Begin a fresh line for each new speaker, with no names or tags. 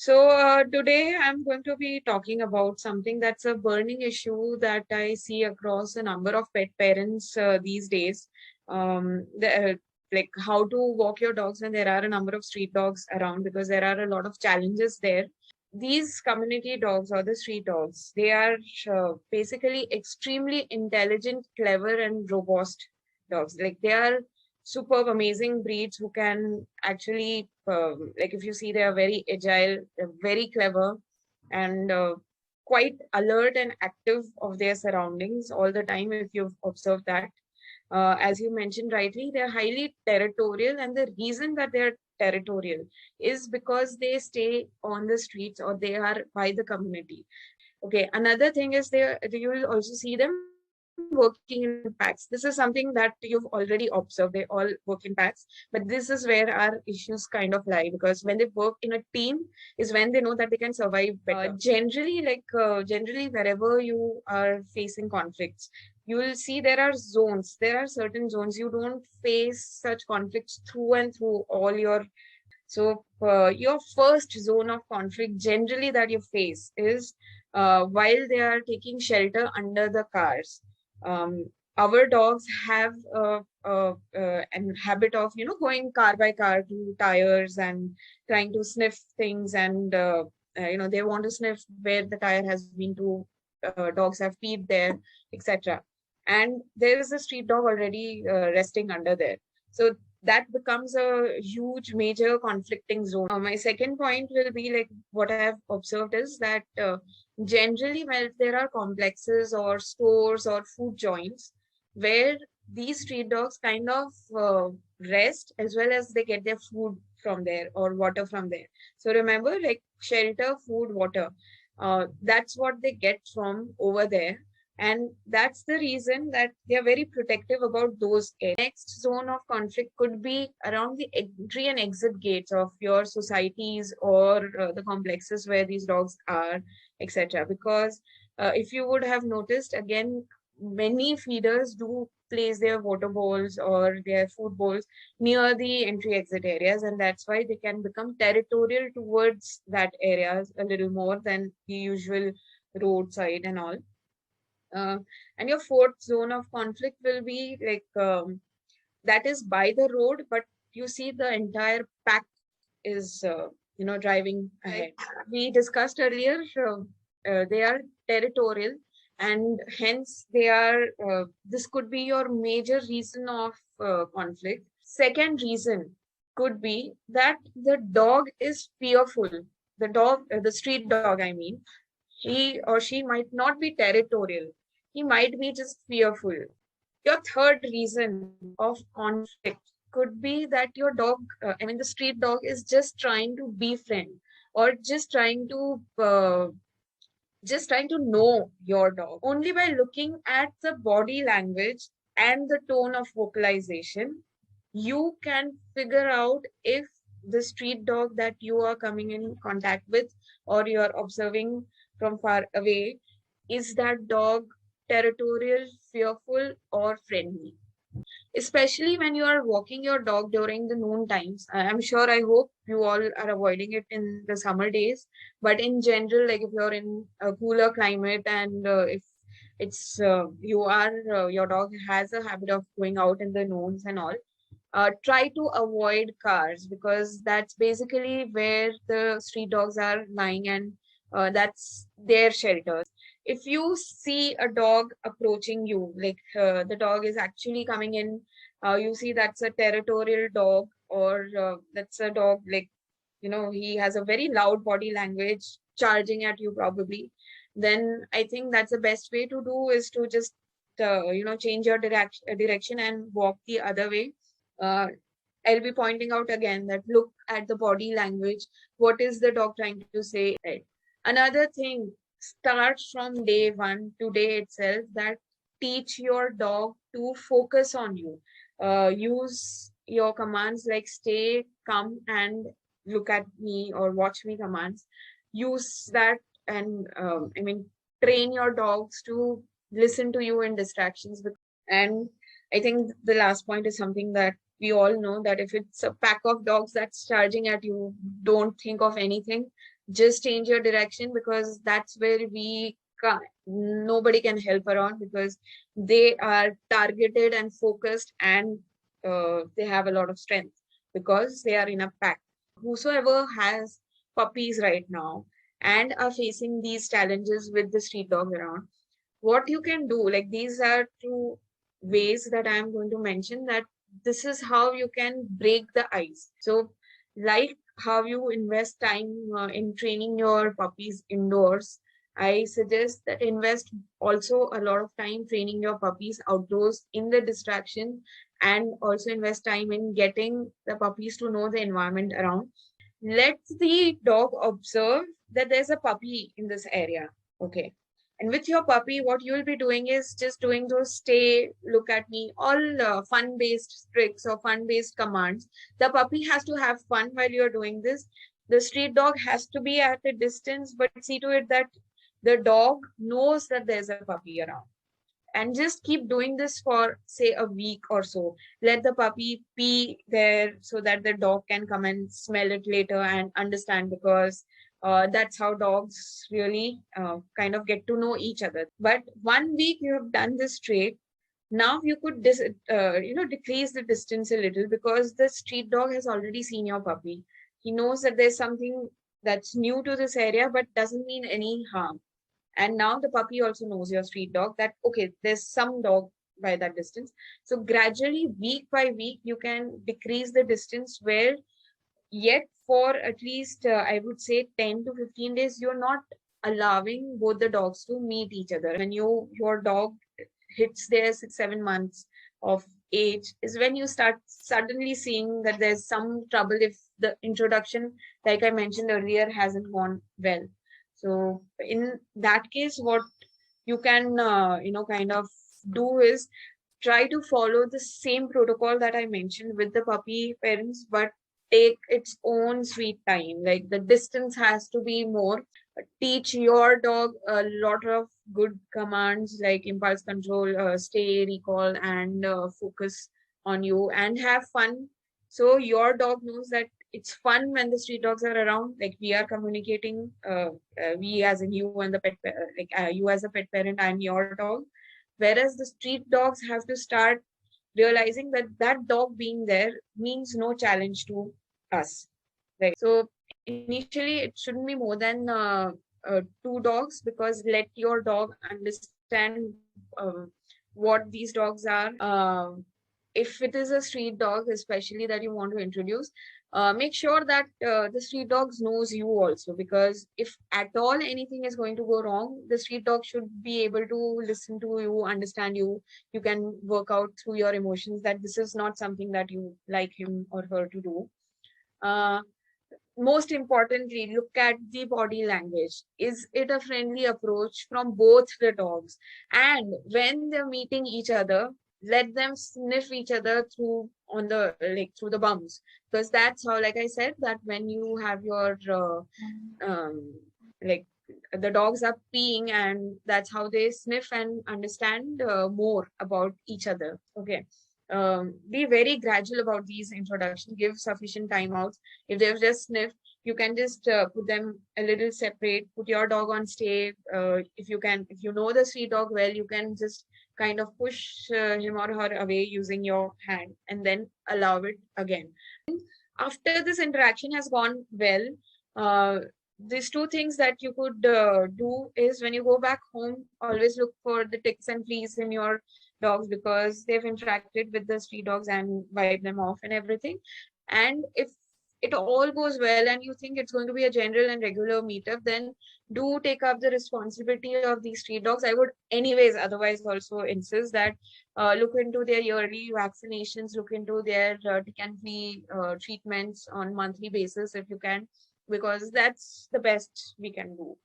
Today I'm going to be talking about something that's a burning issue that I see across a number of pet parents these days. Like how to walk your dogs when there are a number of street dogs around, because there are a lot of challenges there. These community dogs or the street dogs, they are basically extremely intelligent, clever, and robust dogs. Like they are superb, amazing breeds who can actually, like if you see, they are very agile, they're very clever, and quite alert and active of their surroundings all the time. If you've observed that, as you mentioned rightly, they're highly territorial, and the reason that they're territorial is because they stay on the streets or they are by the community. Okay, another thing is you will also see them working in packs. This is something that you've already observed. They all work in packs, but this is where our issues kind of lie, because when they work in a team is when they know that they can survive better. Generally, wherever you are facing conflicts, you will see there are zones. There are certain zones you don't face such conflicts through and through all your. Your first zone of conflict generally that you face is while they are taking shelter under the cars. Um, our dogs have an habit of, going car by car to tires and trying to sniff things, and they want to sniff where the tire has been to. Dogs have peed there, etc. And there is a street dog already resting under there. So that becomes a huge major conflicting zone. My second point will be, like, what I have observed is that generally when there are complexes or stores or food joints where these street dogs kind of rest, as well as they get their food from there or water from there. So remember, like, shelter, food, water, that's what they get from over there, and that's the reason that they are very protective about those areas. Next zone of conflict could be around the entry and exit gates of your societies or the complexes where these dogs are, etc. Because if you would have noticed, again, many feeders do place their water bowls or their food bowls near the entry exit areas, and that's why they can become territorial towards that areas a little more than the usual roadside and all. uh, and your fourth zone of conflict will be like, that is by the road, but you see the entire pack is driving ahead. We discussed earlier, they are territorial, and hence they are. This could be your major reason of conflict. Second reason could be that the dog is fearful. The street dog, I mean, he or she might not be territorial. He might be just fearful. Your third reason of conflict could be that your dog, the street dog, is just trying to befriend, or just trying to know your dog. Only by looking at the body language and the tone of vocalization, you can figure out if the street dog that you are coming in contact with or you're observing from far away, is that dog territorial, fearful, or friendly? Especially when you are walking your dog during the noon times. I'm sure, I hope you all are avoiding it in the summer days, but in general, like if you're in a cooler climate, and if it's your dog has a habit of going out in the noons and all, try to avoid cars, because that's basically where the street dogs are lying, and that's their shelters. If you see a dog approaching you, like the dog is actually coming in, you see that's a territorial dog, or that's a dog, like, he has a very loud body language charging at you probably, then I think that's the best way to do is to just change your direction and walk the other way. uh, I'll be pointing out again that look at the body language. What is the dog trying to say? Right. Another thing, start from day one, today itself, that teach your dog to focus on you. Use your commands like stay, come, and look at me, or watch me commands. Use that, and train your dogs to listen to you in distractions. And I think the last point is something that we all know, that if it's a pack of dogs that's charging at you, don't think of anything. just change your direction, because that's where we can't, nobody can help around, because they are targeted and focused, and they have a lot of strength because they are in a pack. Whosoever has puppies right now and are facing these challenges with the street dogs around, what you can do, like these are two ways that I am going to mention, that this is how you can break the ice. So like how you invest time in training your puppies indoors, I suggest that invest also a lot of time training your puppies outdoors in the distraction, and also invest time in getting the puppies to know the environment around. Let the dog observe that there's a puppy in this area. Okay. And with your puppy, what you'll be doing is just doing those stay, look at me, all fun based tricks or fun based commands. The puppy has to have fun while you're doing this. The street dog has to be at a distance, but see to it that the dog knows that there's a puppy around, and just keep doing this for say a week or so. Let the puppy pee there so that the dog can come and smell it later and understand, because that's how dogs really kind of get to know each other. But 1 week you have done this trait, now you could decrease the distance a little, because the street dog has already seen your puppy. He knows that there's something that's new to this area but doesn't mean any harm. And now the puppy also knows your street dog, that okay, there's some dog by that distance. So gradually, week by week, you can decrease the distance, where yet for at least I would say 10 to 15 days you're not allowing both the dogs to meet each other. When your dog hits their 6 7 months of age is when you start suddenly seeing that there's some trouble if the introduction, like I mentioned earlier, hasn't gone well. So in that case, what you can kind of do is try to follow the same protocol that I mentioned with the puppy parents, but take its own sweet time. Like the distance has to be more. Teach your dog a lot of good commands like impulse control, stay, recall, and focus on you, and have fun. So your dog knows that it's fun when the street dogs are around. Like we are communicating, we as in you and the you as a pet parent and your dog. Whereas the street dogs have to start realizing that that dog being there means no challenge to us. Right. So initially, it shouldn't be more than two dogs, because let your dog understand what these dogs are. If it is a street dog, especially that you want to introduce, make sure that the street dogs knows you also, because if at all anything is going to go wrong, the street dog should be able to listen to you, understand you. You can work out through your emotions that this is not something that you like him or her to do. Uh, Most importantly, look at the body language. Is it a friendly approach from both the dogs? And when they're meeting each other, let them sniff each other through on the like through the bums, because that's how, like I said, that when you have your like the dogs are peeing, and that's how they sniff and understand more about each other. Okay. Be very gradual about these introductions. Give sufficient timeouts. If they've just sniffed, you can just put them a little separate. Put your dog on stay. If you can, if you know the street dog well, you can just kind of push him or her away using your hand, and then allow it again. After this interaction has gone well, these two things that you could do is, when you go back home, always look for the ticks and fleas in your dogs, because they've interacted with the street dogs, and wipe them off and everything. And if it all goes well and you think it's going to be a general and regular meetup, then do take up the responsibility of these street dogs. I would anyways otherwise also insist that look into their yearly vaccinations, look into their tick and flea treatments on monthly basis if you can, because that's the best we can do.